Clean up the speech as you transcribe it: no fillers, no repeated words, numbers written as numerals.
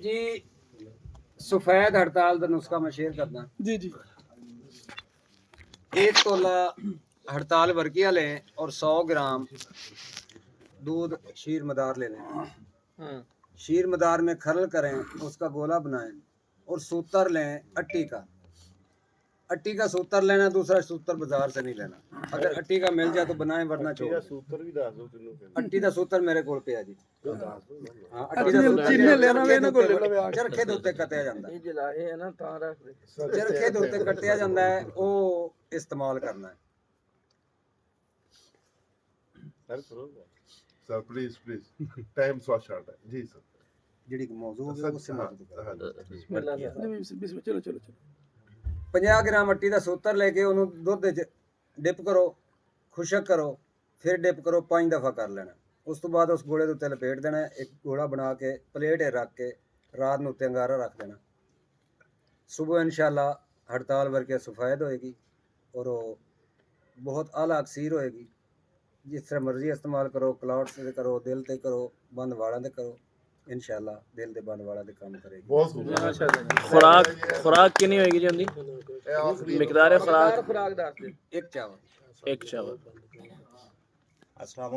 जी सफेद हड़ताल का नुस्खा मैं शेयर करना जी जी 1 तोला हड़ताल वर्किया लें और 100 ग्राम दूध शीर मदार ले लें। शीर मदार में खरल करें, उसका गोला बनाएं और सूतर लें अट्टी का सूतर लेना, दूसरा सूतर बाजार से नहीं लेना। अगर अट्टी का मिल जाए तो बनाएं, वरना छोड़। अट्टी का सूतर मेरे कोल पे है जी। हाँ, अट्टी का सूतर जिन्ने लेना वे ना कोल चरखे दे उत्ते कटिया ਜਾਂਦਾ ਹੈ। चरखे दे उत्ते कटिया ਜਾਂਦਾ ਹੈ, ਉਹ इस्तेमाल करना है। Sir please time so short है जी सर। ਜਿਹੜੀ ਮੌਜੂ ਹੋਵੇ ਉਸੇ ਮੌਜੂ चलो चलो 50 ਗ੍ਰਾਮ ਅੱਟੀ ਦਾ ਸੂਤਰ ਲੈ ਕੇ ਉਹਨੂੰ ਦੁੱਧ ਵਿੱਚ ਡਿਪ ਕਰੋ, ਖੁਸ਼ਕ ਕਰੋ, ਫਿਰ ਡਿਪ ਕਰੋ, 5 ਦਫਾ ਕਰ ਲੈਣਾ। ਉਸ ਤੋਂ ਬਾਅਦ ਉਸ ਗੋਲੇ ਦੇ ਉੱਤੇ ਲਪੇਟ ਦੇਣਾ। ਇੱਕ ਗੋਲਾ ਬਣਾ ਕੇ ਪਲੇਟ 'ਤੇ ਰੱਖ ਕੇ ਰਾਤ ਨੂੰ ਉੱਤੇ ਅੰਗਾਰਾ ਰੱਖ ਦੇਣਾ। ਸੁਬਹ ਇਨਸ਼ਾਅੱਲਾ ਹੜਤਾਲ ਵਰਗੇ ਸਫੈਦ ਹੋਏਗੀ ਔਰ ਉਹ ਬਹੁਤ ਆਲਾ ਅਕਸੀਰ ਹੋਏਗੀ। ਜਿਸ ਤਰ੍ਹਾਂ ਮਰਜ਼ੀ ਇਸਤੇਮਾਲ ਕਰੋ, ਕਲਾਉਡਸ 'ਤੇ ਕਰੋ, ਦਿਲ 'ਤੇ ਕਰੋ, ਬੰਦ ਵਾਲਾਂ 'ਤੇ ਕਰੋ, ਇਨਸ਼ਾਅੱਲਾ ਦਿਲ ਦੇ ਬੰਦ ਵਾਲਾਂ 'ਤੇ ਕੰਮ ਕਰੇਗੀ। बहुत खूब। खुराक कितनी होएगी जी उनकी? मिकदार है खुराक? ਇੱਕ ਚਾਵਲ एक चावल। अस्सलाम